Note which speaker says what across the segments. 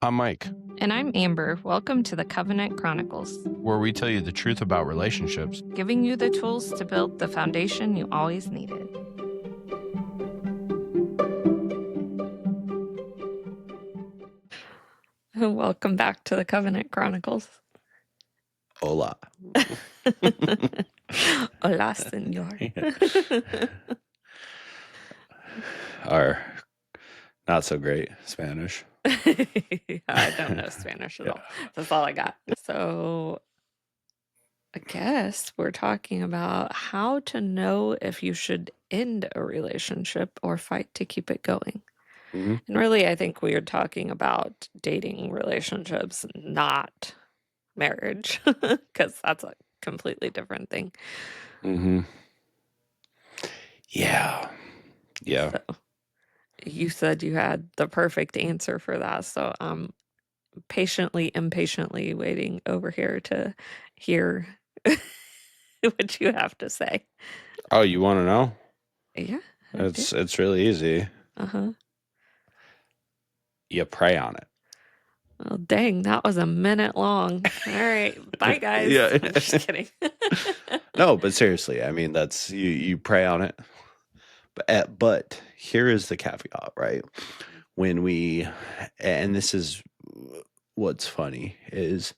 Speaker 1: I'm Mike,
Speaker 2: And I'm Amber. Welcome to the Covenant Chronicles,
Speaker 1: where we tell you the truth about relationships.
Speaker 2: giving you the tools to build the foundation you always needed. Welcome back to the Covenant Chronicles.
Speaker 1: Hola.
Speaker 2: Hola, senor.
Speaker 1: Our not so great Spanish.
Speaker 2: I don't know Spanish at all. That's all I got. So I guess we're talking about how to know if you should end a relationship or fight to keep it going.
Speaker 1: Mm-hmm.
Speaker 2: And really, I think we are talking about dating relationships, not marriage, because that's a completely different thing.
Speaker 1: Mm-hmm. Yeah.
Speaker 2: So you said you had the perfect answer for that. So I'm impatiently waiting over here to hear what you have to say.
Speaker 1: Oh, you want to know?
Speaker 2: Yeah.
Speaker 1: It's really easy.
Speaker 2: Uh-huh.
Speaker 1: You pray on it.
Speaker 2: Oh, dang, that was a minute long. All right. Bye, guys.
Speaker 1: Yeah.
Speaker 2: I'm just kidding.
Speaker 1: No, but seriously, I mean, that's you pray on it. But here is the caveat, right? When and this is what's funny, is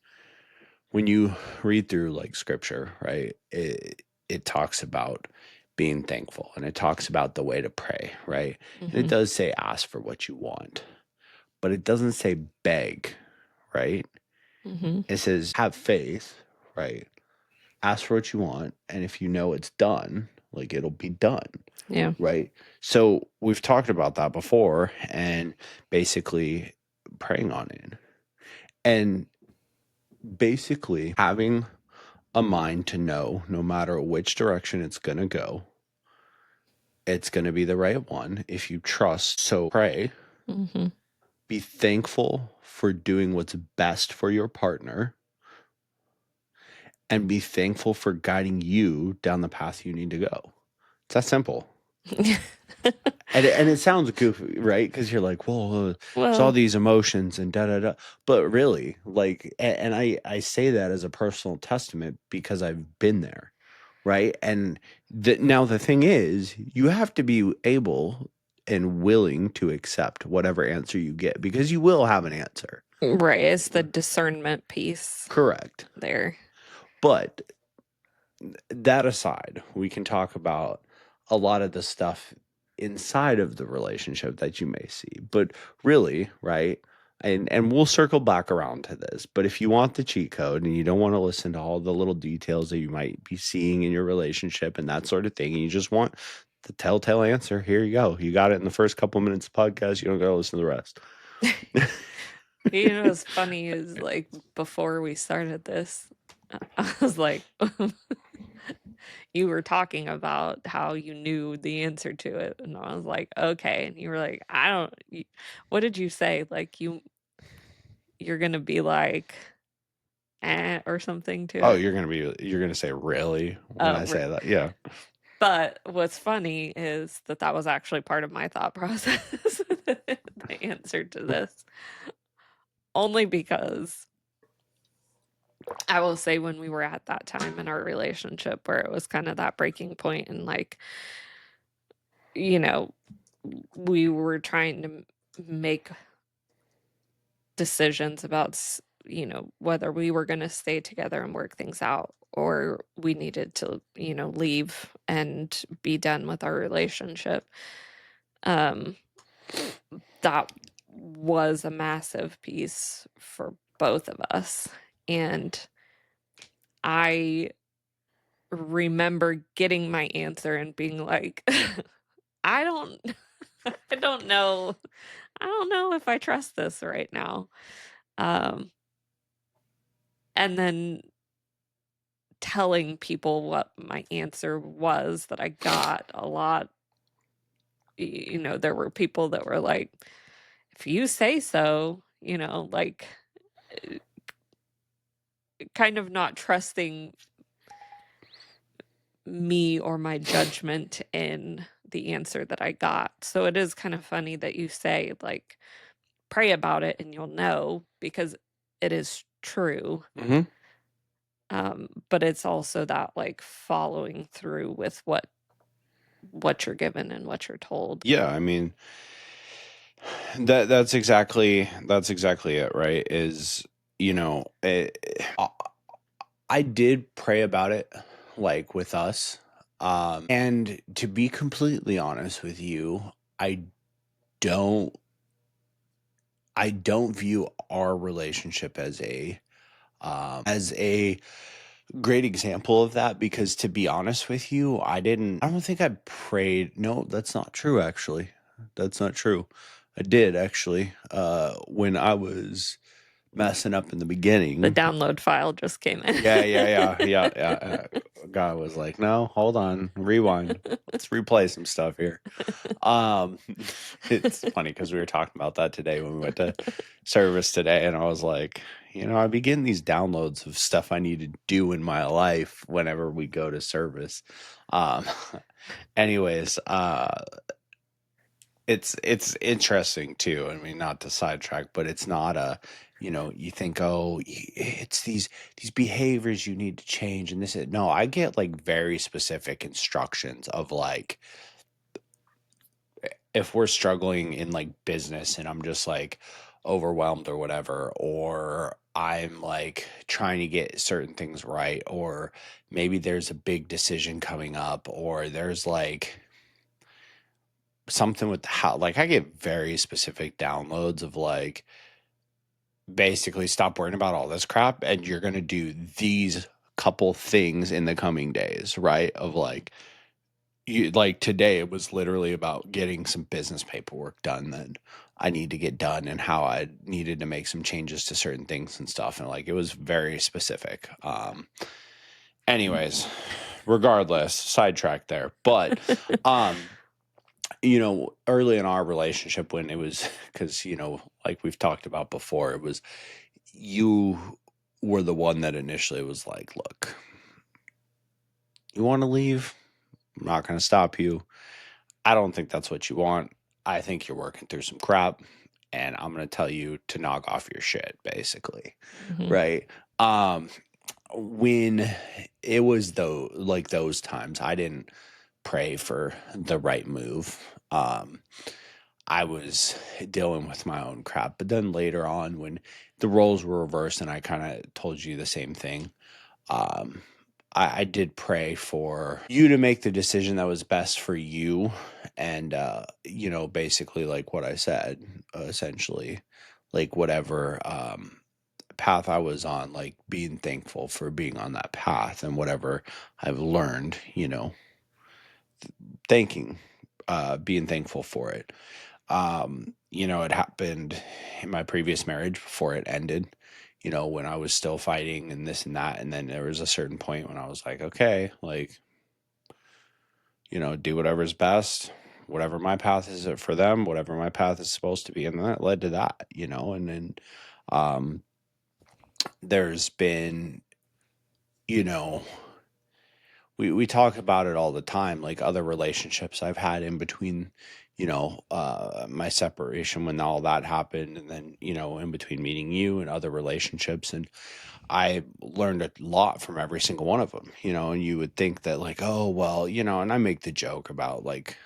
Speaker 1: when you read through like scripture, right? It talks about being thankful, and it talks about the way to pray, right? And it does say ask for what you want, but it doesn't say beg, right? It says have faith, right? Ask for what you want, and if you know it's done, like it'll be done.
Speaker 2: Yeah.
Speaker 1: Right. So we've talked about that before, and basically praying on it, and basically having a mind to know no matter which direction it's going to go, it's going to be the right one if you trust. So pray, be thankful for doing what's best for your partner, and be thankful for guiding you down the path you need to go. It's that simple. And it sounds goofy, right? Because you're like, well, it's all these emotions and da-da-da. But really, like, and I say that as a personal testament because I've been there, right? And now the thing is, you have to be able and willing to accept whatever answer you get, because you will have an answer.
Speaker 2: Right. It's the discernment piece.
Speaker 1: Correct.
Speaker 2: There.
Speaker 1: But that aside, we can talk about a lot of the stuff inside of the relationship that you may see. But really, right? And we'll circle back around to this. But if you want the cheat code and you don't want to listen to all the little details that you might be seeing in your relationship and that sort of thing, and you just want the telltale answer, here you go. You got it in the first couple minutes of the podcast. You don't got to listen to the rest.
Speaker 2: You know what's funny is, like, before we started this, I was like, you were talking about how you knew the answer to it, and I was like, okay. And you were like, what did you say? Like, you're gonna be like, or something to
Speaker 1: Oh,
Speaker 2: it.
Speaker 1: you're gonna say really when I say that, yeah.
Speaker 2: But what's funny is that was actually part of my thought process, the answer to this. Only because I will say, when we were at that time in our relationship where it was kind of that breaking point, and like, you know, we were trying to make decisions about, whether we were going to stay together and work things out, or we needed to, leave and be done with our relationship. That was a massive piece for both of us. And I remember getting my answer and being like, I don't I don't know. I don't know if I trust this right now. And then telling people what my answer was that I got a lot. There were people that were like, if you say so, like, kind of not trusting me or my judgment in the answer that I got. So it is kind of funny that you say, like, pray about it and you'll know because it is true.
Speaker 1: Mhm.
Speaker 2: But it's also that like following through with what you're given and what you're told.
Speaker 1: Yeah, I mean, that's exactly it, right? Is, you know, I did pray about it, like, with us, and to be completely honest with you, I don't I don't view our relationship as a great example of that, because to be honest with you, I don't think I prayed. No, that's not true, actually. That's not true. I did, actually, when I was messing up in the
Speaker 2: The
Speaker 1: beginning.
Speaker 2: download file just came in.
Speaker 1: Yeah, yeah, yeah, yeah, yeah. God was like, "No, hold on, rewind. Let's replay some stuff here." Um, it's funny because we were talking about that today when we went to service today, and I was like, I be getting these downloads of stuff I need to do in my life whenever we go to service. Um, anyways, it's interesting too. I mean, not to sidetrack, but it's not a, you think, oh, it's these behaviors you need to change, and no, I get like very specific instructions of like, if we're struggling in like business and I'm just like overwhelmed or whatever, or I'm like trying to get certain things right, or maybe there's a big decision coming up, or there's like something with how, like, I get very specific downloads of like, basically, stop worrying about all this crap and you're going to do these couple things in the coming days, right? Of like, like today, it was literally about getting some business paperwork done that I need to get done, and how I needed to make some changes to certain things and stuff. And like, it was very specific. Anyways, regardless, sidetrack there. But, um, early in our relationship, when it was, because, like we've talked about before, it was, you were the one that initially was like, look, you want to leave? I'm not going to stop you. I don't think that's what you want. I think you're working through some crap, and I'm going to tell you to knock off your shit, basically.
Speaker 2: Mhm.
Speaker 1: Right. When it was though, like those times, I didn't pray for the right move. I was dealing with my own crap. But then later on, when the roles were reversed and I kind of told you the same thing, um, I did pray for you to make the decision that was best for you. And, basically, like what I said, essentially, like whatever path I was on, like being thankful for being on that path, and whatever I've learned, thanking, being thankful for it. It happened in my previous marriage before it ended, when I was still fighting and this and that. And then there was a certain point when I was like, okay, like, do whatever's best, whatever my path is for them, whatever my path is supposed to be. And that led to that, and then, um, there's been, you know, we talk about it all the time, like other relationships I've had in between, my separation when all that happened, and then, in between meeting you and other relationships. And I learned a lot from every single one of them, and you would think that, like, oh, well, and I make the joke about like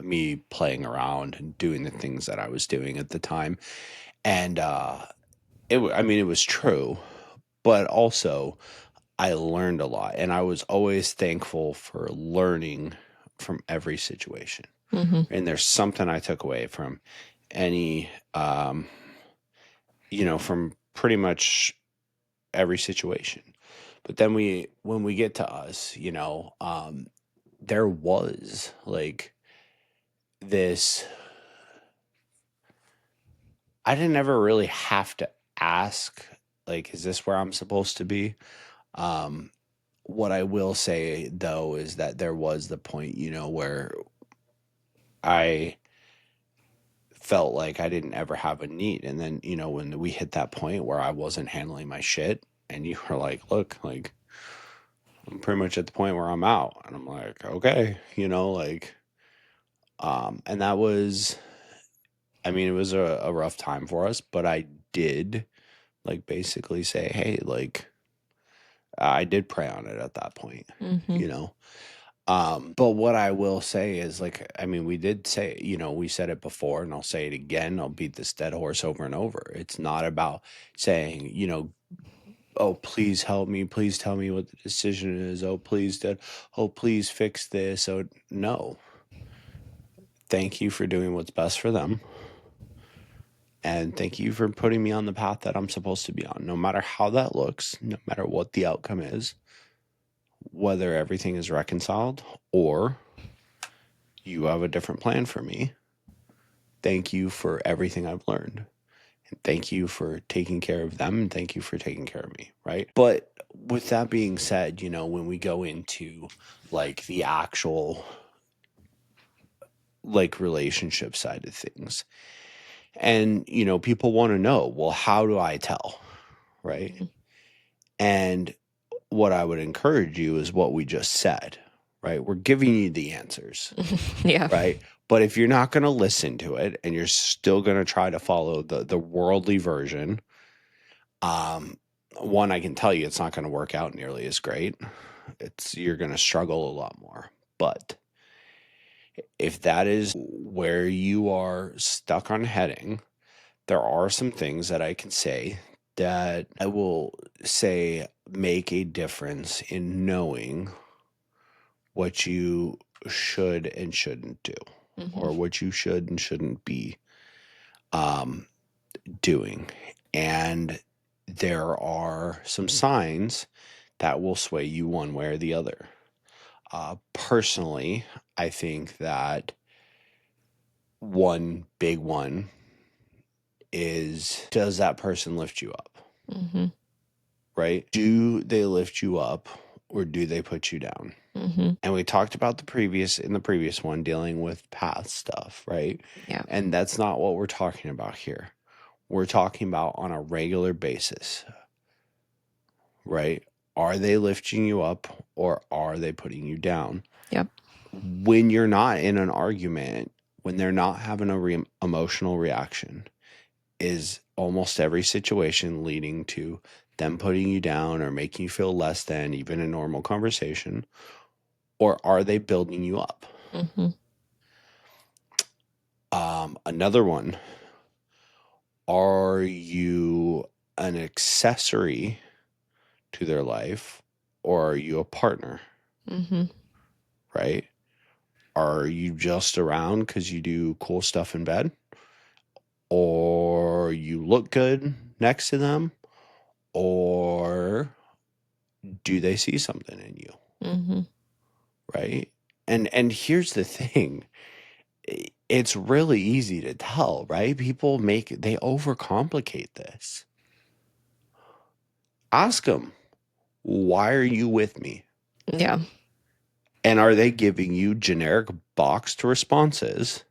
Speaker 1: me playing around and doing the things that I was doing at the time. And I mean, it was true, but also I learned a lot, and I was always thankful for learning from every situation.
Speaker 2: Mhm.
Speaker 1: And there's something I took away from any, from pretty much every situation. But then when we get to us, there was like this, I didn't ever really have to ask, like, is this where I'm supposed to be? Um, what I will say though is that there was the point, where I felt like I didn't ever have a need. And then, when we hit that point where I wasn't handling my shit, and you were like, look, like, I'm pretty much at the point where I'm out. And I'm like, okay, like, and that was I mean, it was a rough time for us, but I did like basically say, hey, like I did pray on it at that point,
Speaker 2: Mm-hmm.
Speaker 1: you know. But what I will say is like, I mean, we did say, we said it before and I'll say it again. I'll beat this dead horse over and over. It's not about saying, oh, please help me. Please tell me what the decision is. Oh, please, dad. Oh, please fix this. Oh, no. Thank you for doing what's best for them. And thank you for putting me on the path that I'm supposed to be on, no matter how that looks, no matter what the outcome is, whether everything is reconciled or you have a different plan for me. Thank you for everything I've learned. And thank you for taking care of them. And thank you for taking care of me. Right. But with that being said, when we go into like the actual like relationship side of things, and, people want to know, well, how do I tell? Right. And what I would encourage you is what we just said, right? We're giving you the answers,
Speaker 2: Yeah.
Speaker 1: right? But if you're not going to listen to it and you're still going to try to follow the worldly version, one, I can tell you it's not going to work out nearly as great. You're going to struggle a lot more. But if that is where you are stuck on heading, there are some things that I can say that I will say make a difference in knowing what you should and shouldn't do,
Speaker 2: Mm-hmm.
Speaker 1: or what you should and shouldn't be um, doing. And there are some signs that will sway you one way or the other. Personally, I think that one big one is, does that person lift you up?
Speaker 2: Mm-hmm.
Speaker 1: Right? Do they lift you up or do they put you down?
Speaker 2: Mm-hmm.
Speaker 1: And we talked about in the previous one dealing with past stuff, right?
Speaker 2: Yeah.
Speaker 1: And that's not what we're talking about here. We're talking about on a regular basis, right? Are they lifting you up or are they putting you down?
Speaker 2: Yep.
Speaker 1: When you're not in an argument, when they're not having a emotional reaction, is almost every situation leading to them putting you down or making you feel less than even a normal conversation? Or are they building you up?
Speaker 2: Mm-hmm.
Speaker 1: Another one, are you an accessory to their life or are you a partner?
Speaker 2: Mm-hmm.
Speaker 1: Right? Are you just around because you do cool stuff in bed? Or you look good next to them? Or do they see something in you?
Speaker 2: Mm-hmm.
Speaker 1: Right? And here's the thing. It's really easy to tell, right? They overcomplicate this. Ask them, why are you with me?
Speaker 2: Yeah.
Speaker 1: And are they giving you generic boxed responses?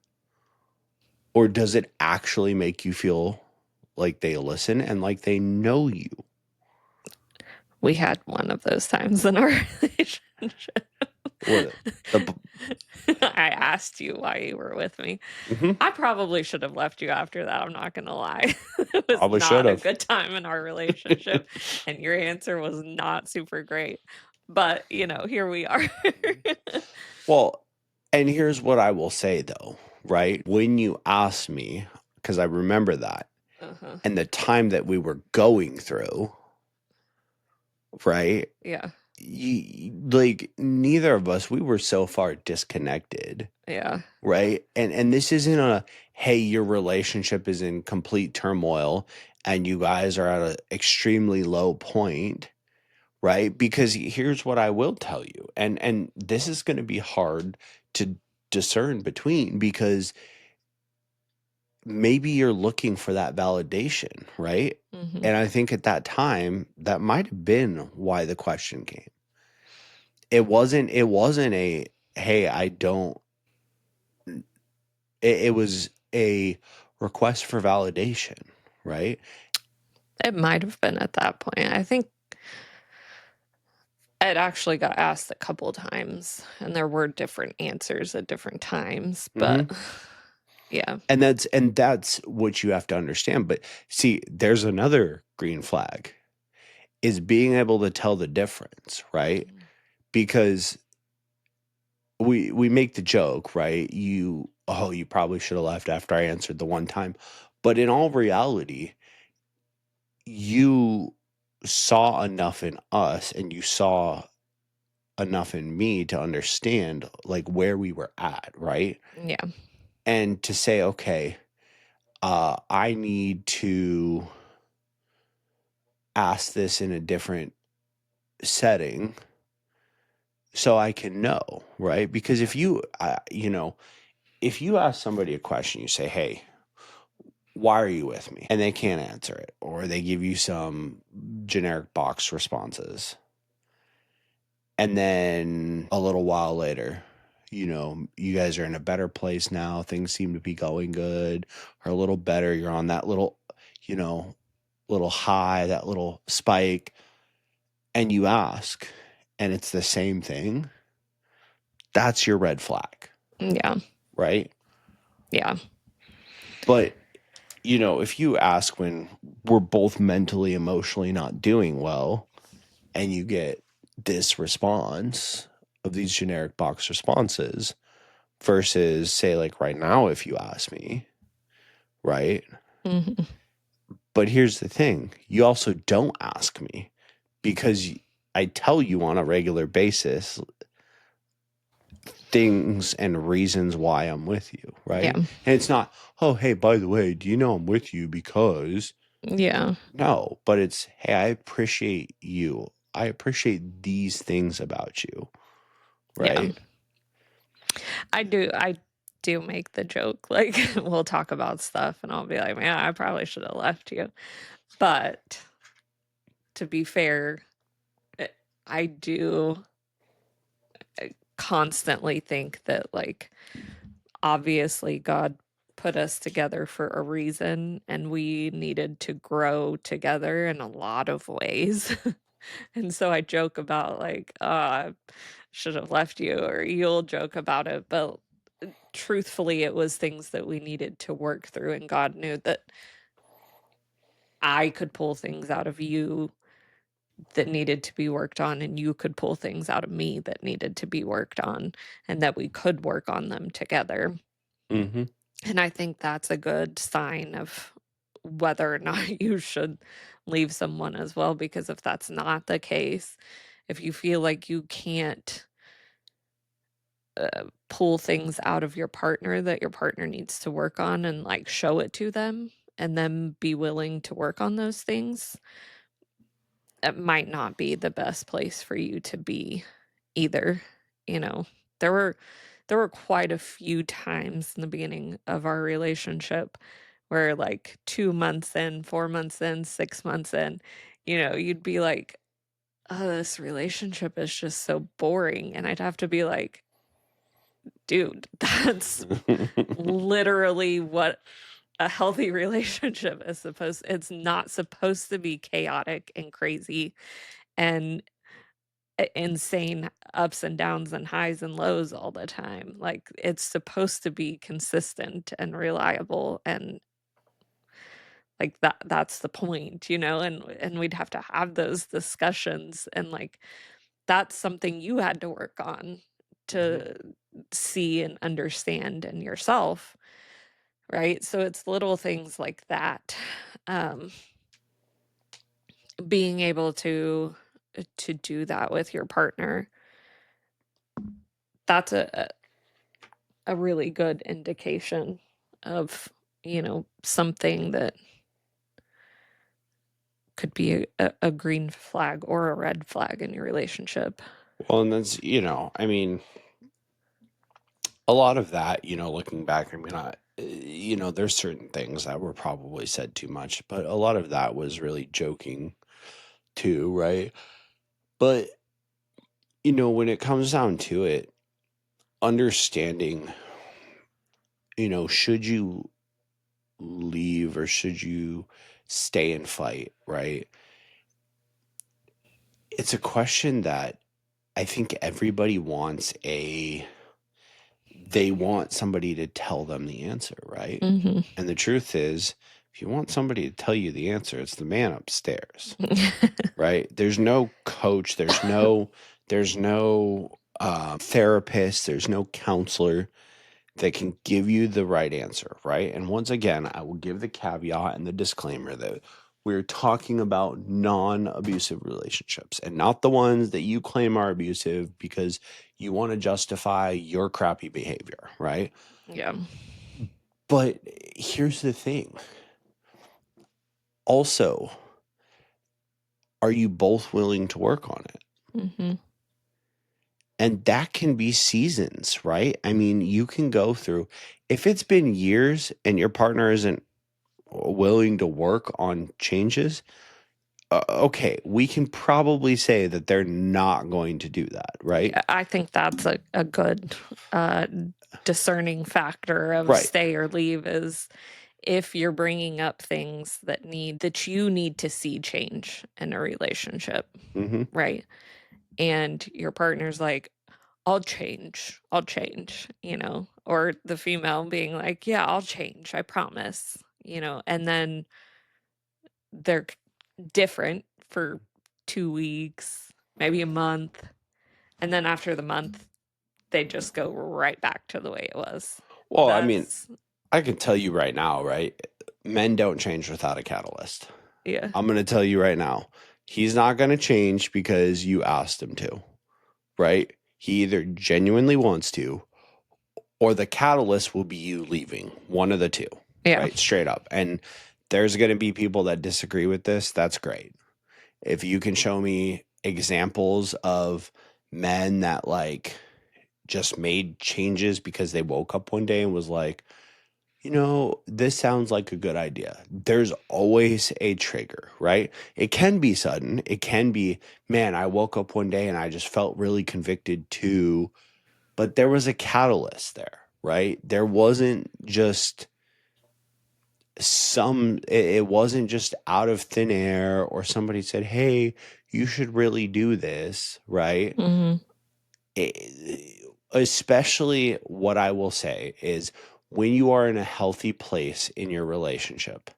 Speaker 1: Or does it actually make you feel like they listen and like they know you?
Speaker 2: We had one of those times in our relationship.
Speaker 1: What the
Speaker 2: I asked you why you were with me.
Speaker 1: mm-hmm,
Speaker 2: I probably should have left you after that. I'm not going to lie. It was
Speaker 1: probably should
Speaker 2: not a
Speaker 1: have.
Speaker 2: good time in our relationship, and your answer was not super great. But, here we are.
Speaker 1: Well, and here's what I will say though, right? When you asked me, because I remember that,
Speaker 2: Uh-huh.
Speaker 1: and the time that we were going through, right?
Speaker 2: Yeah.
Speaker 1: Like neither of us, we were so far disconnected,
Speaker 2: Yeah.
Speaker 1: right? And this isn't a, hey, your relationship is in complete turmoil and you guys are at an extremely low point, right? Because here's what I will tell you, and this is going to be hard to discern between, because maybe you're looking for that validation, right?
Speaker 2: Mm-hmm.
Speaker 1: And I think at that time that might have been why the question came. It wasn't a, hey, I don't, it was a request for validation, right?
Speaker 2: It might have been at that point. I think it actually got asked a couple times, and there were different answers at different times.
Speaker 1: Hmm.
Speaker 2: But Yeah.
Speaker 1: And that's what you have to understand. But see, there's another green flag is being able to tell the difference, right?
Speaker 2: Mhm.
Speaker 1: Because we make the joke, right? You probably should have left after I answered the one time. But in all reality, you saw enough in us and you saw enough in me to understand like where we were at, right?
Speaker 2: Yeah.
Speaker 1: And to say, okay, I need to ask this in a different setting so I can know, right? Because if you ask somebody a question, you say, hey, why are you with me? And they can't answer it, or they give you some generic box responses. And then a little while later, you guys are in a better place now. Things seem to be going good or a little better. You're on that you know, little high, that little spike, and you ask, and it's the same thing. That's your red flag,
Speaker 2: Yeah.
Speaker 1: right?
Speaker 2: Yeah.
Speaker 1: But, if you ask when we're both mentally, emotionally not doing well, and you get this response of these generic box responses versus, say, like right now, if you ask me, right?
Speaker 2: Hmm.
Speaker 1: But here's the thing, you also don't ask me because I tell you on a regular basis things and reasons why I'm with you, right?
Speaker 2: Yeah.
Speaker 1: And it's not, oh, hey, by the way, do you know I'm with you because
Speaker 2: Yeah.
Speaker 1: no, but it's, hey, I appreciate you. I appreciate these things about you,
Speaker 2: Yeah.
Speaker 1: right?
Speaker 2: I do make the joke, like, we'll talk about stuff and I'll be like, "Man, I probably should have left you." But to be fair, eh, I do constantly think that, like, obviously God put us together for a reason and we needed to grow together in a lot of ways. And so I joke about, like, "Oh, I should have left you," or you'll joke about it, but truthfully, it was things that we needed to work through, and God knew that I could pull things out of you that needed to be worked on, and you could pull things out of me that needed to be worked on, and that we could work on them together.
Speaker 1: Mm-hmm.
Speaker 2: And I think that's a good sign of whether or not you should leave someone as well, because if that's not the case, if you feel like you can't pull things out of your partner that your partner needs to work on and like show it to them and then be willing to work on those things, it might not be the best place for you to be either. You know, there were there were quite a few times in the beginning of our relationship where like 2 months in, 4 months in, 6 months in, you'd be like, "Oh, this relationship is just so boring." And I'd have to be like, "Dude, that's literally what a healthy relationship is supposed it's not supposed to be chaotic and crazy and insane ups and downs and highs and lows all the time. Like it's supposed to be consistent and reliable and like that's the point, and we'd have to have those discussions and like that's something you had to work on
Speaker 1: Mm-hmm.
Speaker 2: to see and understand in yourself, right? So it's little things like that. Um, being able to do that with your partner, that's a really good indication of, something that could be a green flag or a red flag in your relationship.
Speaker 1: Well, and that's, I mean, a lot of that, looking back, I mean, there's certain things that were probably said too much, but a lot of that was really joking too, right? But, when it comes down to it, understanding, should you leave or should you stay and fight, right? It's a question that I think everybody wants a they want somebody to tell them the answer, right?
Speaker 2: Mhm.
Speaker 1: And the truth is, if you want somebody to tell you the answer, it's the man upstairs, right? There's no coach, there's no therapist, there's no counselor that can give you the right answer, right? And once again, I will give the caveat and the disclaimer that we're talking about non-abusive relationships and not the ones that you claim are abusive because you want to justify your crappy behavior, right?
Speaker 2: Yeah.
Speaker 1: But here's the thing. Also, are you both willing to work on it?
Speaker 2: Mhm.
Speaker 1: And that can be seasons, right? I mean, you can go through, if it's been years and your partner isn't willing to work on changes, okay, we can probably say that they're not going to do that, right?
Speaker 2: Yeah, I think that's a good uh, discerning factor of
Speaker 1: Right.
Speaker 2: stay or leave is if you're bringing up things that you need to see change in a relationship,
Speaker 1: Hmm.
Speaker 2: right? And your partner's like, I'll change, or the female being like, yeah, I'll change, I promise, and then they're different for 2 weeks, maybe a month, and then after the month, they just go right back to the way it was.
Speaker 1: Well, I mean,
Speaker 2: That's,
Speaker 1: I can tell you right now, right? Men don't change without a catalyst.
Speaker 2: yeah,
Speaker 1: I'm going to tell you right now, he's not going to change because you asked him to, right? He either genuinely wants to, or the catalyst will be you leaving. One of the two,
Speaker 2: yeah,
Speaker 1: right? Straight up. And there's going to be people that disagree with this. That's great. If you can show me examples of men that like just made changes because they woke up one day and was like, this sounds like a good idea. There's always a trigger, right? It can be sudden. It can be, man, I woke up one day and I just felt really convicted too. But there was a catalyst there, right? There wasn't just it wasn't just out of thin air or somebody said, hey, you should really do this, right?
Speaker 2: hmm
Speaker 1: Especially what I will say is when you are in a healthy place in your relationship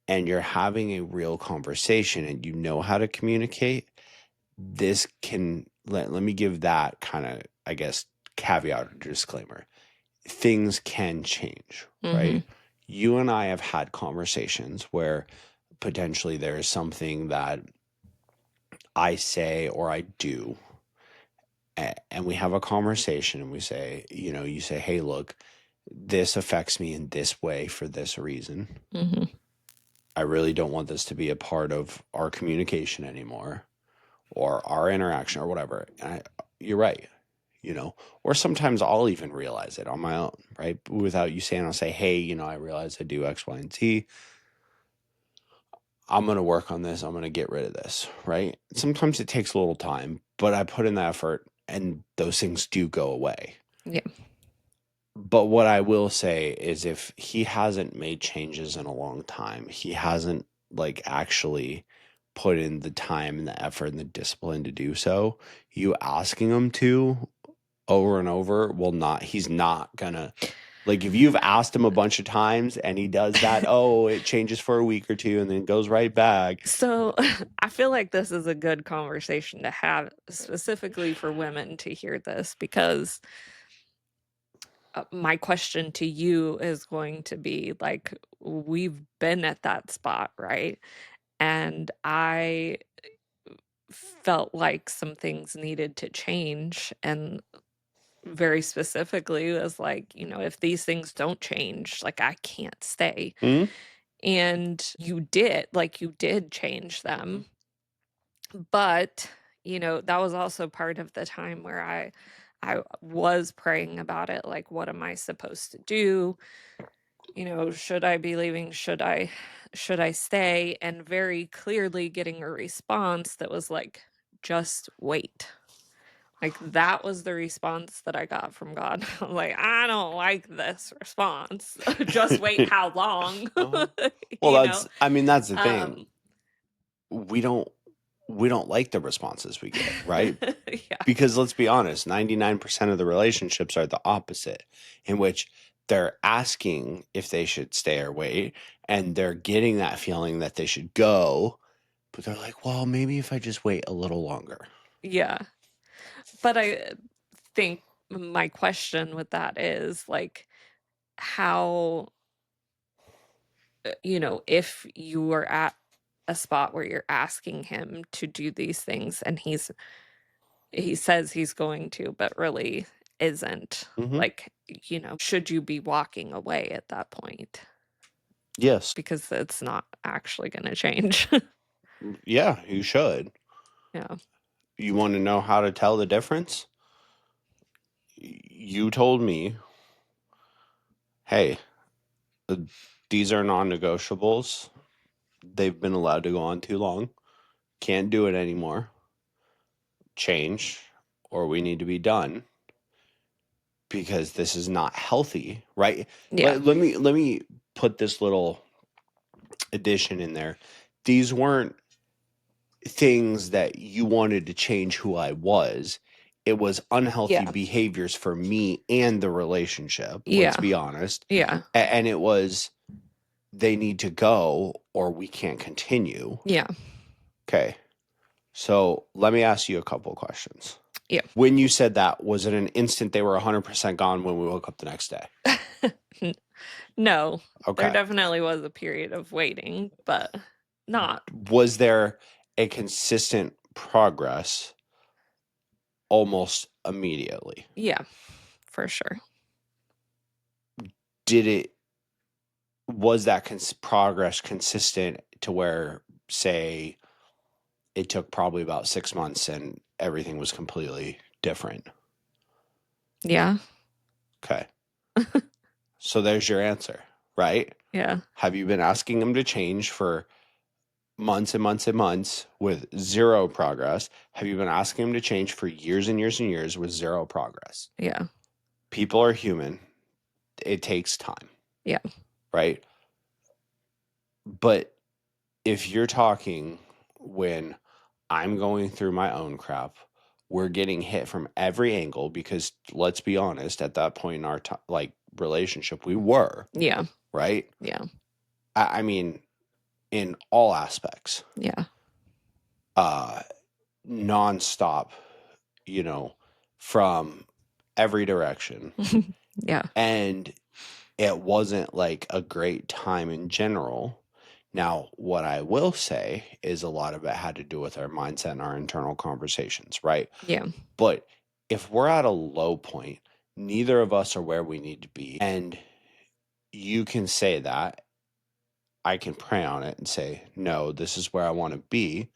Speaker 1: and you're having a real conversation and you know how to communicate, this can let me give that kind of, I guess, caveat or disclaimer. Things can change,
Speaker 2: hmm
Speaker 1: right? You and I have had conversations where potentially there is something that I say or I do, and we have a conversation and we say, you say, hey, look, this affects me in this way for this reason.
Speaker 2: hmm
Speaker 1: I really don't want this to be a part of our communication anymore or our interaction or whatever. You're right, or sometimes I'll even realize it on my own, right? Without you saying, I'll say, hey, I realize I do X, Y, and Z. I'm going to work on this. I'm going to get rid of this, right? Sometimes it takes a little time, but I put in the effort and those things do go away.
Speaker 2: yeah.
Speaker 1: But what I will say is if he hasn't made changes in a long time, he hasn't like actually put in the time and the effort and the discipline to do so, you asking him to over and over will not, he's not gonna, like if you've asked him a bunch of times and he does that, oh, it changes for a week or two and then goes right back.
Speaker 2: So I feel like this is a good conversation to have, specifically for women to hear this, because my question to you is going to be like, we've been at that spot, right? And I felt like some things needed to change. And very specifically was like, if these things don't change, like I can't stay.
Speaker 1: Hmm?
Speaker 2: And you did change them. But, that was also part of the time where I was praying about it, like, what am I supposed to do? Should I be leaving? Should I stay? And very clearly getting a response that was like, just wait. Like that was the response that I got from God. I was like, I don't like this response. Just wait how long?
Speaker 1: Uh-huh. Well,
Speaker 2: you know?
Speaker 1: I mean, that's the thing.
Speaker 2: Um
Speaker 1: We don't we don't like the responses we get, right?
Speaker 2: Yeah.
Speaker 1: Because let's be honest, 99% of the relationships are the opposite, in which they're asking if they should stay or wait, and they're getting that feeling that they should go, but they're like, well, maybe if I just wait a little longer.
Speaker 2: Yeah. But I think my question with that is like how if you are at a spot where you're asking him to do these things and he says he's going to but really isn't,
Speaker 1: Hmm.
Speaker 2: like, should you be walking away at that point?
Speaker 1: Yes.
Speaker 2: Because it's not actually going to change.
Speaker 1: Yeah, you should.
Speaker 2: Yeah.
Speaker 1: You want to know how to tell the difference? You told me, hey, uh, these are non negotiables. They've been allowed to go on too long. Can't do it anymore. Change, or we need to be done because this is not healthy, right?
Speaker 2: Yeah.
Speaker 1: Let me put this little addition in there. These weren't things that you wanted to change who I was. It was unhealthy
Speaker 2: Yeah.
Speaker 1: behaviors for me and the relationship, let's
Speaker 2: Yeah.
Speaker 1: be honest.
Speaker 2: Yeah.
Speaker 1: And it was, they need to go or we can't continue.
Speaker 2: Yeah.
Speaker 1: Okay. So let me ask you a couple of questions.
Speaker 2: Yeah.
Speaker 1: When you said that, was it an instant they were 100% gone when we woke up the next day?
Speaker 2: No, there
Speaker 1: Okay.
Speaker 2: definitely was a period of waiting, but not.
Speaker 1: Was there a consistent progress almost immediately?
Speaker 2: Yeah, for sure.
Speaker 1: Did it, was that progress consistent to where, say, it took probably about 6 months and everything was completely different?
Speaker 2: Yeah.
Speaker 1: Okay. So there's your answer, right?
Speaker 2: Yeah.
Speaker 1: Have you been asking them to change for months and months and months with zero progress? Have you been asking them to change for years and years and years with zero progress?
Speaker 2: Yeah.
Speaker 1: People are human. It takes time,
Speaker 2: Yeah.
Speaker 1: right? But if you're talking when I'm going through my own crap, we're getting hit from every angle because let's be honest, at that point in our relationship, we were,
Speaker 2: Yeah.
Speaker 1: right?
Speaker 2: Yeah.
Speaker 1: I mean, in all aspects,
Speaker 2: Yeah.
Speaker 1: uh, nonstop, you know, from every direction.
Speaker 2: Yeah.
Speaker 1: And it wasn't like a great time in general. Now, what I will say is a lot of it had to do with our mindset and our internal conversations, right?
Speaker 2: Yeah.
Speaker 1: But if we're at a low point, neither of us are where we need to be. And you can say that. I can pray on it and say, no, this is where I want to be.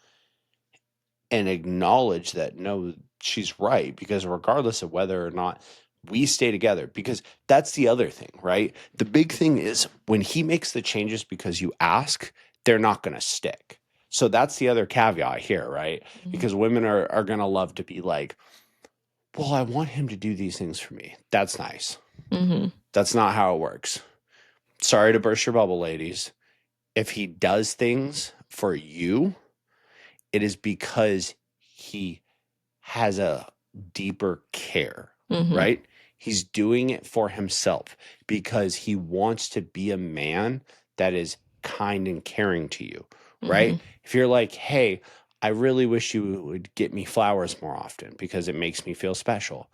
Speaker 1: And acknowledge that, no, she's right. Because regardless of whether or not we stay together, because that's the other thing, right? The big thing is when he makes the changes because you ask, they're not going to stick. So that's the other caveat here, right?
Speaker 2: Mhm.
Speaker 1: Because women are going to love to be like, well, I want him to do these things for me. That's nice.
Speaker 2: Mhm.
Speaker 1: That's not how it works. Sorry to burst your bubble, ladies. If he does things for you, it is because he has a deeper care,
Speaker 2: Mhm.
Speaker 1: right? He's doing it for himself because he wants to be a man that is kind and caring to you, right?
Speaker 2: Mhm.
Speaker 1: If you're like, hey, I really wish you would get me flowers more often because it makes me feel special,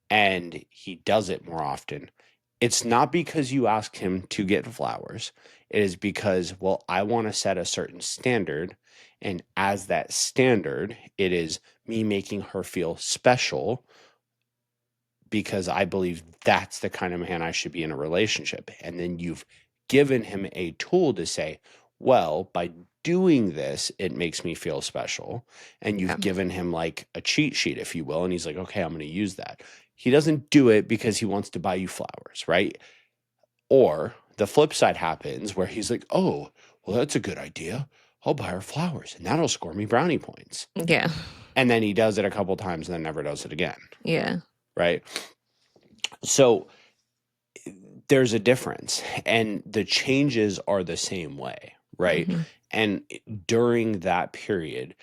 Speaker 1: and he does it more often, it's not because you ask him to get flowers. It is because, well, I want to set a certain standard. And as that standard, it is me making her feel special because I believe that's the kind of man I should be in a relationship. And then you've given him a tool to say, well, by doing this, it makes me feel special. And
Speaker 2: Yeah.
Speaker 1: you've given him like a cheat sheet, if you will. And he's like, okay, I'm going to use that. He doesn't do it because he wants to buy you flowers, right? Or the flip side happens where he's like, oh, well, that's a good idea. I'll buy her flowers and that'll score me brownie points.
Speaker 2: Yeah.
Speaker 1: And then he does it a couple times and then never does it again,
Speaker 2: Yeah.
Speaker 1: right? So there's a difference, and the changes are the same way, right?
Speaker 2: Mhm.
Speaker 1: And during that period,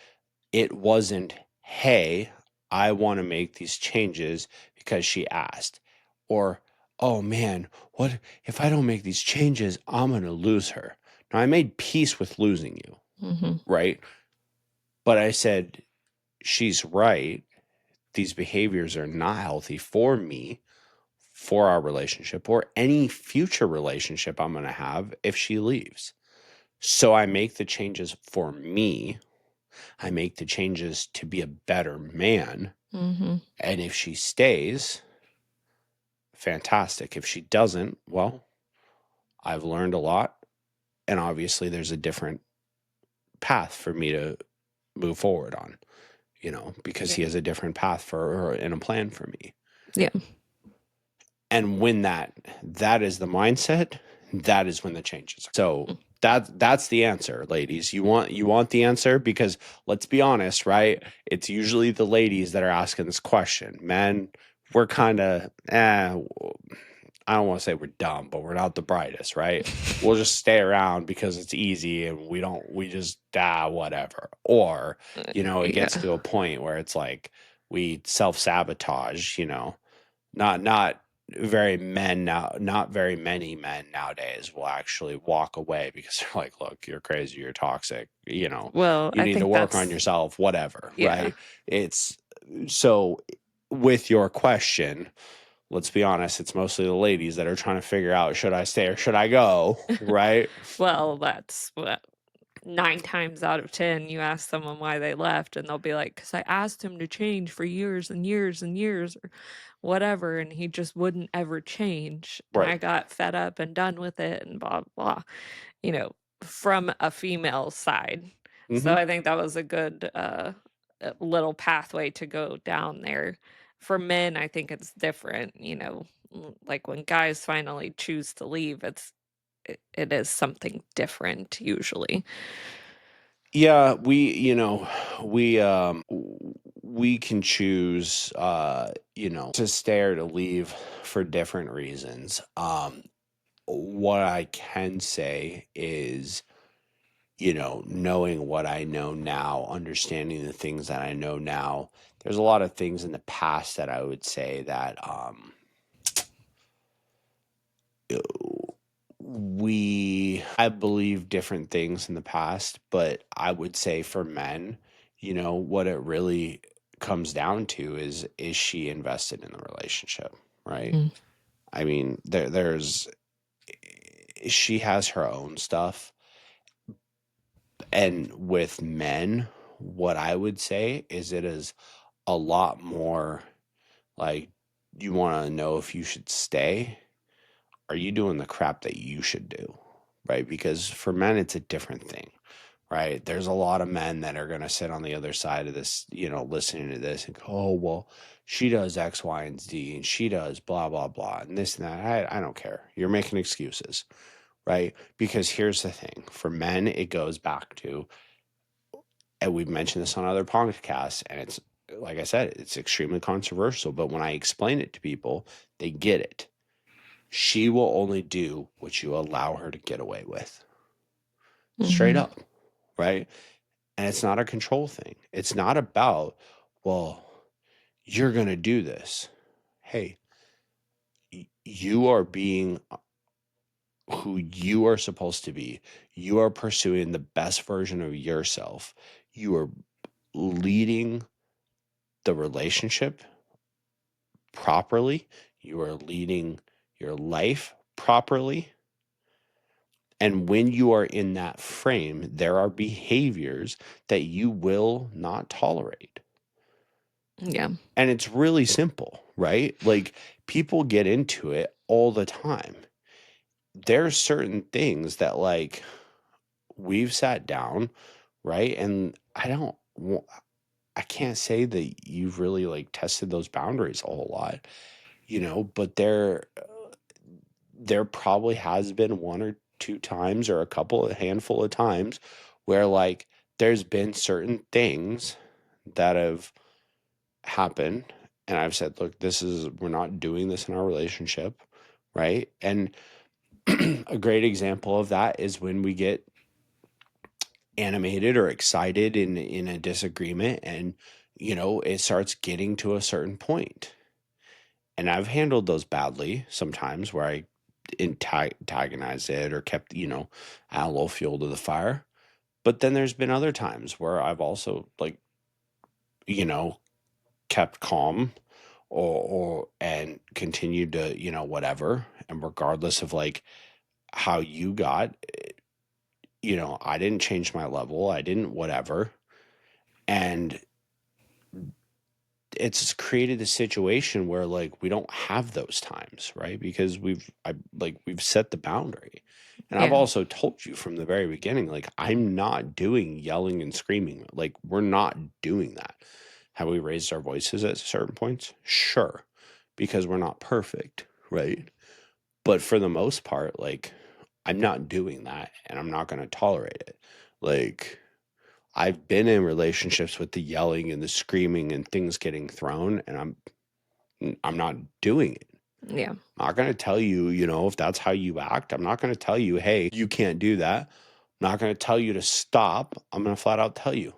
Speaker 1: It wasn't, hey, I want to make these changes because she asked. Or, oh man, what if I don't make these changes? I'm going to lose her. Now, I made peace with losing you,
Speaker 2: Mm-hmm.
Speaker 1: right? But I said, she's right. These behaviors are not healthy for me, for our relationship, or any future relationship I'm going to have if she leaves. So I make the changes for me. I make the changes to be a better man.
Speaker 2: Mm-hmm.
Speaker 1: And if she stays, fantastic. If she doesn't, well, I've learned a lot. And obviously, there's a different path for me to move forward on, because he
Speaker 2: Yeah.
Speaker 1: has a different path for her and a plan for me.
Speaker 2: Yeah.
Speaker 1: And when that is the mindset, that is when the changes are. So that's the answer, ladies. You want the answer, because let's be honest, right? It's usually the ladies that are asking this question. Men, we're kind of I don't want to say we're dumb, but we're not the brightest, right? We'll just stay around because it's easy and we just whatever. Or, it gets
Speaker 2: Yeah.
Speaker 1: to a point where it's like we self-sabotage, not not very many men nowadays will actually walk away because they're like, look, you're crazy, you're toxic,
Speaker 2: Well,
Speaker 1: you
Speaker 2: I
Speaker 1: need to
Speaker 2: think
Speaker 1: work on
Speaker 2: that's,
Speaker 1: yourself, whatever,
Speaker 2: yeah.
Speaker 1: right? It's so with your question, let's be honest, it's mostly the ladies that are trying to figure out, should I stay or should I go, right?
Speaker 2: Well, that's what 9 times out of 10 you ask someone why they left and they'll be like, because I asked him to change for years and years and years or whatever, and he just wouldn't ever change, and
Speaker 1: Right.
Speaker 2: I got fed up and done with it and blah blah, you know, from a female side. So
Speaker 1: Hmm.
Speaker 2: I think that was a good little pathway to go down there. For men, I think it's different, like when guys finally choose to leave, it is something different usually.
Speaker 1: Yeah, we can choose to stay or to leave for different reasons. What I can say is, knowing what I know now, understanding the things that I know now, there's a lot of things in the past that I would say that I believe different things in the past, but I would say for men, what it really comes down to is she invested in the relationship, right?
Speaker 2: Mm.
Speaker 1: I mean, there's she has her own stuff. And with men, what I would say is it is a lot more like, you want to know if you should stay. Are you doing the crap that you should do? Right? Because for men, it's a different thing, right? There's a lot of men that are going to sit on the other side of this, listening to this and go, oh, well, she does X, Y, and Z, and she does blah, blah, blah, and this and that. I don't care. You're making excuses, right? Because here's the thing, for men, it goes back to, and we've mentioned this on other podcasts, and it's, like I said, it's extremely controversial, but when I explain it to people, they get it. She will only do what you allow her to get away with. Straight
Speaker 2: Mm-hmm.
Speaker 1: up, right? And it's not a control thing. It's not about, well, you're going to do this. Hey, you are being who you are supposed to be. You are pursuing the best version of yourself. You are leading the relationship properly. You are leading your life properly. And when you are in that frame, there are behaviors that you will not tolerate.
Speaker 2: Yeah.
Speaker 1: And it's really simple, right? Like, people get into it all the time. There's certain things that, like, we've sat down, right? And I can't say that you've really like tested those boundaries a whole lot, but there probably has been one or two times or a handful of times where, like, there's been certain things that have happened, and I've said, look, we're not doing this in our relationship, right? And a great example of that is when we get animated or excited in a disagreement, and it starts getting to a certain point. And I've handled those badly sometimes, where I antagonized it or kept add a little fuel to the fire. But then there's been other times where I've also, like, you know kept calm, or and continued to whatever. And regardless of, like, how you got, I didn't change my level, I didn't whatever. And it's created a situation where, like, we don't have those times, right? Because we've set the boundary. And I've
Speaker 2: Yeah.
Speaker 1: also told you from the very beginning, like, I'm not doing yelling and screaming. Like, we're not doing that. Have we raised our voices at certain points? Sure, because we're not perfect, right? But for the most part, like, I'm not doing that, and I'm not going to tolerate it. Like, I've been in relationships with the yelling and the screaming and things getting thrown, and I'm not doing it.
Speaker 2: Yeah.
Speaker 1: I'm not going to tell you, if that's how you act. I'm not going to tell you, hey, you can't do that. I'm not going to tell you to stop. I'm going to flat out tell you,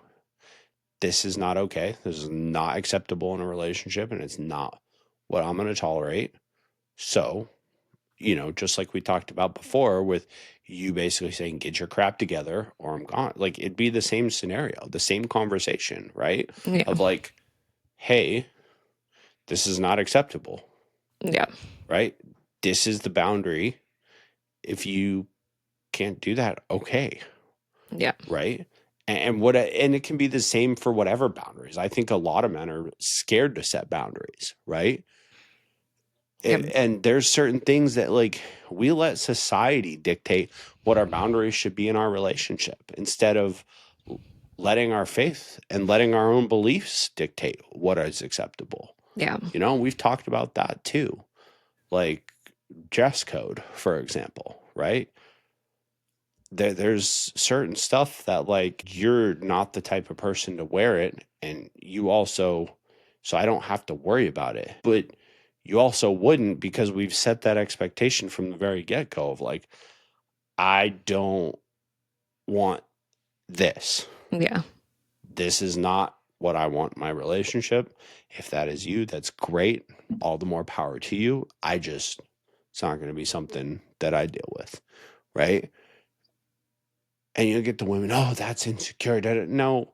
Speaker 1: this is not okay. This is not acceptable in a relationship, and it's not what I'm going to tolerate. So, just like we talked about before, with you basically saying, get your crap together or I'm gone. Like, it'd be the same scenario, the same conversation, right?
Speaker 2: Yeah.
Speaker 1: Of, like, hey, this is not acceptable,
Speaker 2: Yeah.
Speaker 1: right? This is the boundary. If you can't do that, okay,
Speaker 2: Yeah.
Speaker 1: right? And it can be the same for whatever boundaries. I think a lot of men are scared to set boundaries, right?
Speaker 2: Yeah.
Speaker 1: And there's certain things that, like, we let society dictate what our boundaries should be in our relationship, instead of letting our faith and letting our own beliefs dictate what is acceptable.
Speaker 2: Yeah.
Speaker 1: We've talked about that too, like dress code, for example, right? There's certain stuff that, like, you're not the type of person to wear it, and you also, so I don't have to worry about it. But you also wouldn't, because we've set that expectation from the very get-go of, like, I don't want this.
Speaker 2: Yeah.
Speaker 1: This is not what I want in my relationship. If that is you, that's great. All the more power to you. It's not going to be something that I deal with, right? And you get the women, oh, that's insecure. No,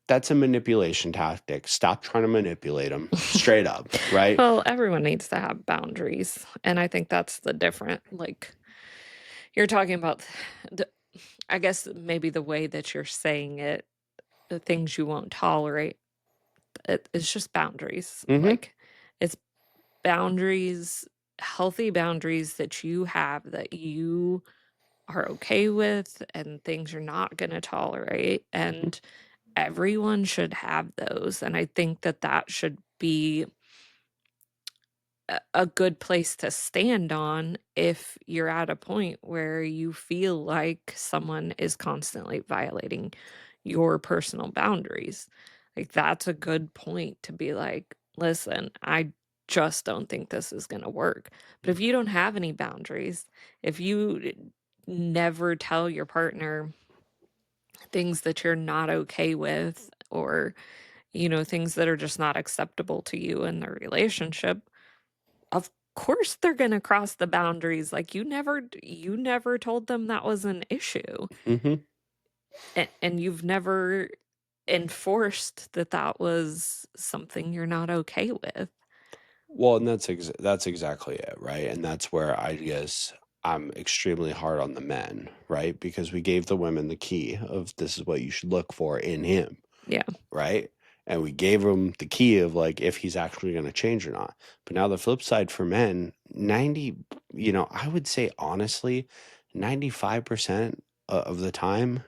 Speaker 1: that's a manipulation tactic. Stop trying to manipulate them, straight up, right?
Speaker 2: Well, everyone needs to have boundaries, and I think that's the different, like, you're talking about the I guess maybe the way that you're saying it, the things you won't tolerate, it's just boundaries.
Speaker 1: Mm-hmm.
Speaker 2: Like, it's boundaries, healthy boundaries that you have, that you are okay with, and things you're not gonna tolerate, and everyone should have those, and I think that that should be a good place to stand on if you're at a point where you feel like someone is constantly violating your personal boundaries. Like, that's a good point to be like, listen, I just don't think this is going to work. But if you don't have any boundaries, if you never tell your partner things that you're not okay with, or, things that are just not acceptable to you in the relationship, of course they're gonna cross the boundaries. Like, you never told them that was an issue,
Speaker 1: Mm-hmm.
Speaker 2: and you've never enforced that that was something you're not okay with.
Speaker 1: Well, and that's exactly it, right? And that's where I guess I'm extremely hard on the men, right? Because we gave the women the key of, this is what you should look for in him,
Speaker 2: Yeah.
Speaker 1: right? And we gave him the key of, like, if he's actually going to change or not. But now the flip side for men, 90, I would say honestly, 95% of the time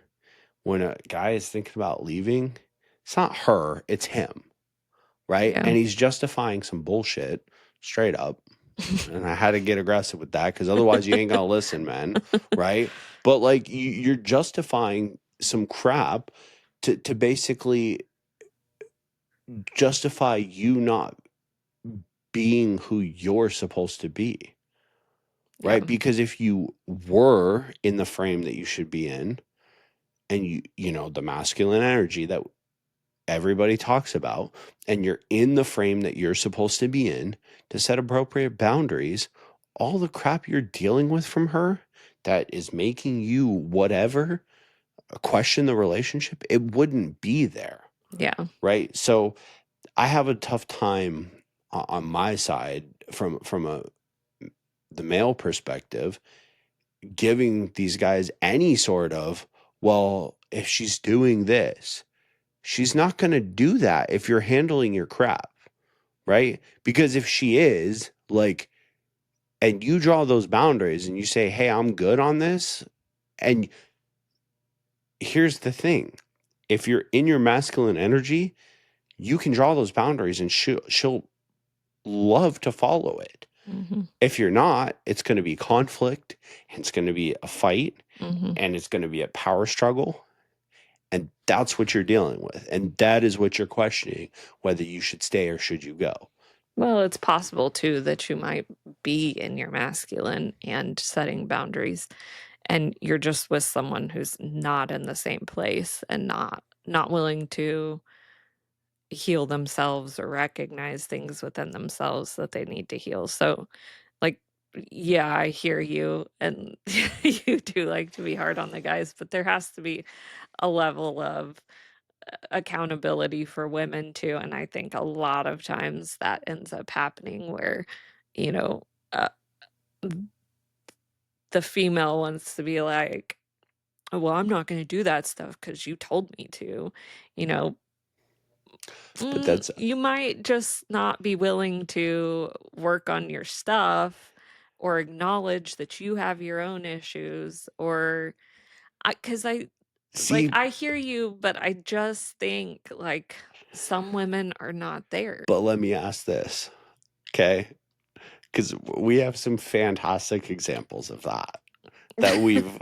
Speaker 1: when a guy is thinking about leaving, it's not her, it's him, right?
Speaker 2: Yeah.
Speaker 1: And he's justifying some bullshit straight up. And I had to get aggressive with that, because otherwise you ain't going to listen, man, right? But, like, you're justifying some crap to basically justify you not being who you're supposed to be,
Speaker 2: Yeah.
Speaker 1: right? Because if you were in the frame that you should be in, and the masculine energy that everybody talks about, and you're in the frame that you're supposed to be in to set appropriate boundaries, all the crap you're dealing with from her that is making you whatever question the relationship, it wouldn't be there.
Speaker 2: Yeah.
Speaker 1: Right. So I have a tough time on my side from the male perspective, giving these guys any sort of, well, if she's doing this, she's not going to do that if you're handling your crap, right? Because if she is, like, and you draw those boundaries and you say, hey, I'm good on this. And here's the thing, if you're in your masculine energy, you can draw those boundaries and she'll love to follow it.
Speaker 2: Mm-hmm.
Speaker 1: If you're not, it's going to be conflict, and it's going to be a fight,
Speaker 2: Mm-hmm.
Speaker 1: and it's going to be a power struggle. And that's what you're dealing with. And that is what you're questioning, whether you should stay or should you go.
Speaker 2: Well, it's possible too that you might be in your masculine and setting boundaries, and you're just with someone who's not in the same place and not willing to heal themselves or recognize things within themselves that they need to heal. So, like, yeah, I hear you, and you do like to be hard on the guys, but there has to be a level of accountability for women too, and I think a lot of times that ends up happening where, you know, uh, the female wants to be like, "Well, I'm not gonna do that stuff because you told me to," you know.
Speaker 1: But that's,
Speaker 2: You might just not be willing to work on your stuff or acknowledge that you have your own issues, or because
Speaker 1: see,
Speaker 2: I hear you, but I just think like some women are not there.
Speaker 1: but let me ask this, okay? Because we have some fantastic examples of that we've,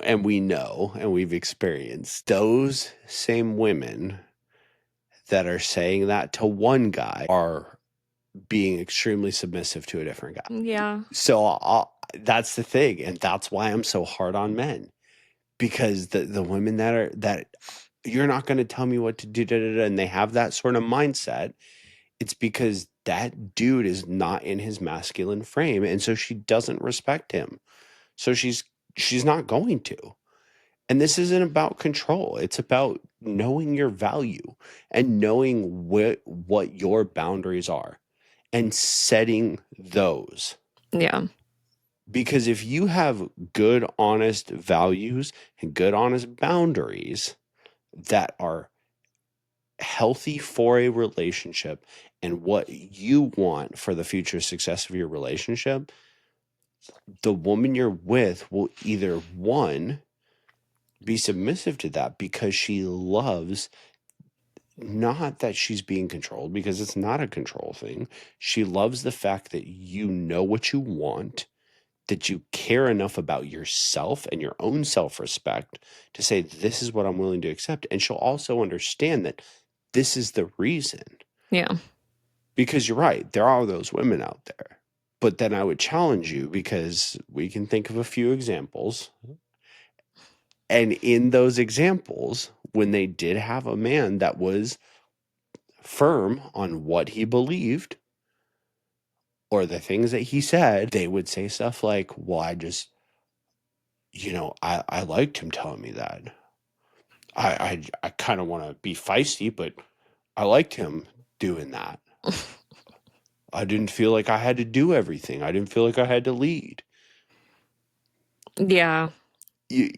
Speaker 1: and we know, and we've experienced. Those same women that are saying that to one guy are being extremely submissive to a different guy.
Speaker 2: Yeah.
Speaker 1: So that's the thing, and that's why I'm so hard on men, because the women that you're not going to tell me what to do, and they have that sort of mindset. It's because that dude is not in his masculine frame, and so she doesn't respect him. So she's not going to. And this isn't about control. It's about knowing your value and knowing what your boundaries are and setting those.
Speaker 2: Yeah.
Speaker 1: Because if you have good, honest values and good, honest boundaries that are healthy for a relationship and what you want for the future success of your relationship, the woman you're with will either one, be submissive to that because she loves, not that she's being controlled, because it's not a control thing. She loves the fact that you know what you want, that you care enough about yourself and your own self-respect to say, this is what I'm willing to accept. And she'll also understand that this is the reason.
Speaker 2: Yeah.
Speaker 1: Because you're right, there are those women out there. But then I would challenge you, because we can think of a few examples. And in those examples, when they did have a man that was firm on what he believed or the things that he said, they would say stuff like, well, I liked him telling me that. I kind of want to be feisty, but I liked him doing that. I didn't feel like I had to do everything. I didn't feel like I had to lead.
Speaker 2: Yeah.
Speaker 1: You,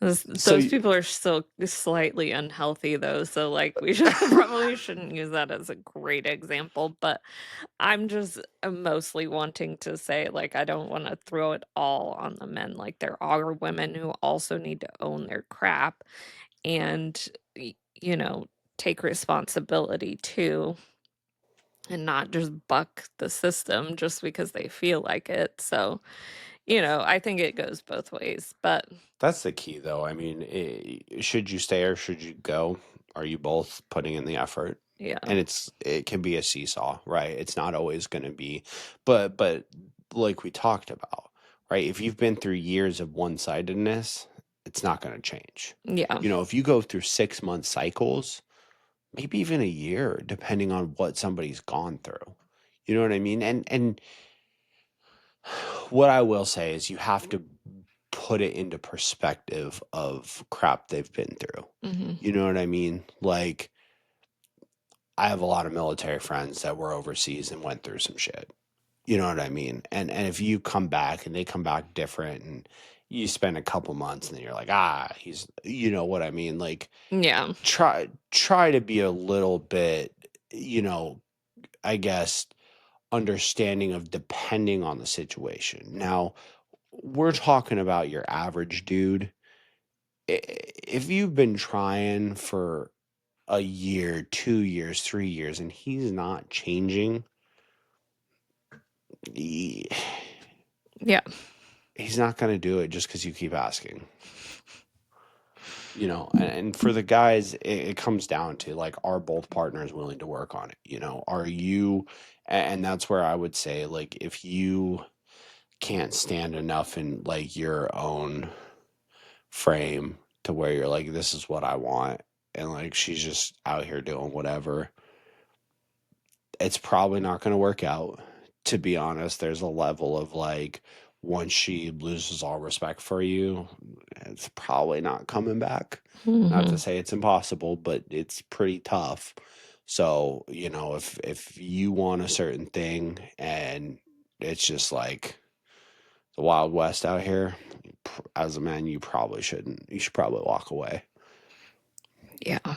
Speaker 1: so
Speaker 2: Those people are still slightly unhealthy though, so like we should probably shouldn't use that as a great example, but I'm just mostly wanting to say like I don't want to throw it all on the men. Like there are women who also need to own their crap and you know, take responsibility too and not just buck the system just because they feel like it. So, you know, I think it goes both ways, but
Speaker 1: that's the key, though. I mean, should you stay or should you go? Are you both putting in the effort?
Speaker 2: yeah.
Speaker 1: And it can be a seesaw, right? It's not always going to be, but like we talked about, right? If you've been through years of one-sidedness, it's not going to change.
Speaker 2: Yeah.
Speaker 1: You know, if you go through 6 month cycles, maybe even a year, depending on what somebody's gone through. You know what I mean? And what I will say is you have to put it into perspective of crap they've been through.
Speaker 2: Hmm.
Speaker 1: You know what I mean? Like, I have a lot of military friends that were overseas and went through some shit. You know what I mean? And if you come back and they come back different and you spend a couple months and then you're like, he's, you know what I mean? Like,
Speaker 2: Yeah.
Speaker 1: try to be a little bit, you know, I guess understanding of depending on the situation. Now, we're talking about your average dude. If you've been trying for a year, 2 years, 3 years, and he's not changing, he,
Speaker 2: Yeah.
Speaker 1: he's not going to do it just because you keep asking. You know, and for the guys, it comes down to like, are both partners willing to work on it? You know, are you, and that's where I would say, like, if you can't stand enough in like your own frame to where you're like, this is what I want, and like she's just out here doing whatever, it's probably not going to work out. To be honest, there's a level of like, once she loses all respect for you, it's probably not coming back. Not to
Speaker 2: Hmm.
Speaker 1: say it's impossible, but it's pretty tough. So, you know, if you want a certain thing and it's just like the Wild West out here, as a man, you probably shouldn't. You should probably walk away.
Speaker 2: Yeah.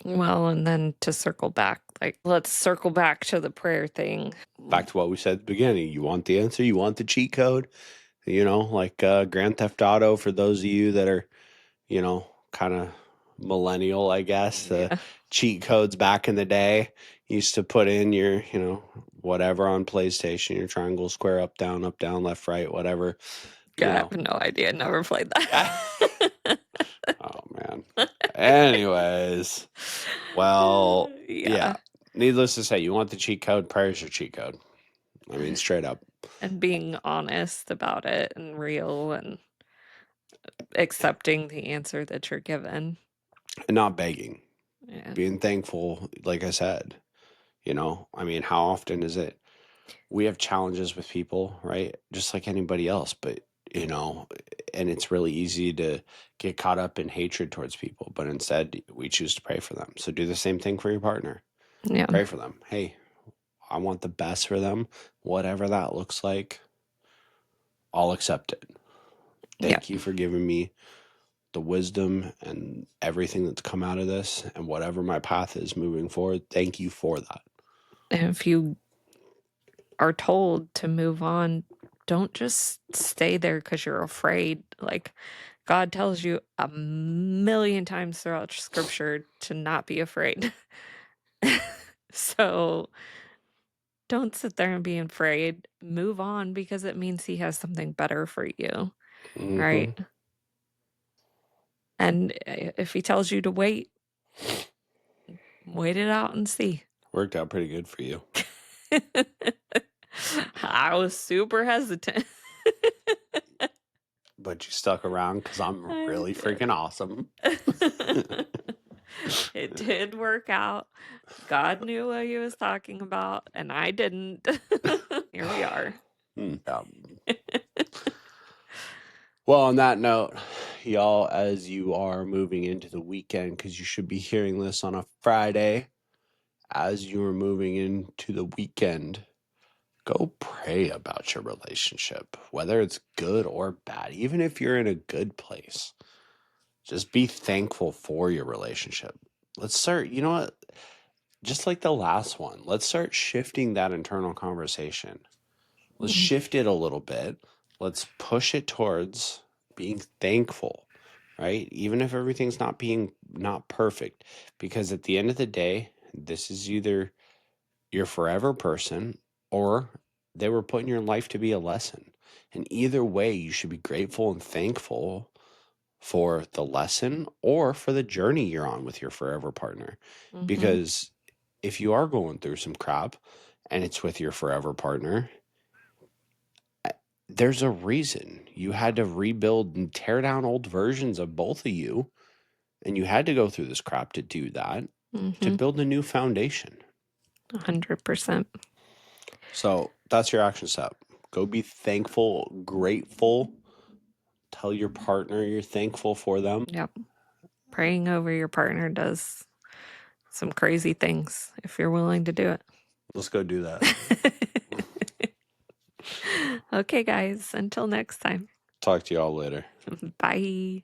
Speaker 2: Well, and then to circle back, like, let's circle back to the prayer thing.
Speaker 1: Back to what we said at the beginning. You want the answer, you want the cheat code, you know, like Grand Theft Auto for those of you that are, you know, kind of millennial, I guess. The
Speaker 2: Yeah.
Speaker 1: cheat codes back in the day, you used to put in your, you know, whatever on PlayStation, your triangle, square, up, down, left, right, whatever,
Speaker 2: I
Speaker 1: you
Speaker 2: have
Speaker 1: know.
Speaker 2: no idea. Never played that.
Speaker 1: Oh man. Anyways, well, yeah.
Speaker 2: Yeah.
Speaker 1: Needless to say, you want the cheat code, prayer's your cheat code. I mean, straight up.
Speaker 2: And being honest about it and real and accepting the answer that you're given.
Speaker 1: And not begging.
Speaker 2: Yeah.
Speaker 1: Being thankful, like I said. You know, I mean, how often is it? We have challenges with people, right? Just like anybody else, but you know, and it's really easy to get caught up in hatred towards people, but instead we choose to pray for them. So do the same thing for your partner.
Speaker 2: Yeah.
Speaker 1: Pray for them. Hey, I want the best for them, whatever that looks like. I'll accept it.
Speaker 2: Yeah.
Speaker 1: Thank you for giving me the wisdom and everything that's come out of this, and whatever my path is moving forward. Thank you for that.
Speaker 2: And if you are told to move on, don't just stay there because you're afraid. Like, God tells you a million times throughout scripture to not be afraid. So don't sit there and be afraid. Move on because it means He has something better for you,
Speaker 1: Mm-hmm.
Speaker 2: right? And if He tells you to wait, wait it out and see.
Speaker 1: Worked out pretty good for you.
Speaker 2: I was super hesitant.
Speaker 1: But you stuck around because I'm
Speaker 2: I
Speaker 1: really
Speaker 2: did.
Speaker 1: freaking awesome.
Speaker 2: It did work out. God knew what He was talking about, and I didn't. Here we are.
Speaker 1: Yeah. Well, on that note, y'all, as you are moving into the weekend, because you should be hearing this on a Friday, as you are moving into the weekend, go pray about your relationship, whether it's good or bad. Even if you're in a good place, just be thankful for your relationship. Let's start, you know what? Just like the last one, let's start shifting that internal conversation. Let's
Speaker 2: Mhm.
Speaker 1: shift it a little bit. Let's push it towards being thankful, right? Even if everything's not perfect, because at the end of the day, this is either your forever person or they were put in your life to be a lesson. And either way, you should be grateful and thankful for the lesson or for the journey you're on with your forever partner.
Speaker 2: Mhm.
Speaker 1: Because if you are going through some crap and it's with your forever partner, there's a reason you had to rebuild and tear down old versions of both of you, and you had to go through this crap to do that, to build a new foundation.
Speaker 2: 100%.
Speaker 1: So that's your action step. Go be thankful, grateful. Tell your partner you're thankful for them.
Speaker 2: Yep. Praying over your partner does some crazy things if you're willing to do it.
Speaker 1: Let's go do that.
Speaker 2: Okay, guys, until next time.
Speaker 1: Talk to y'all later.
Speaker 2: Bye.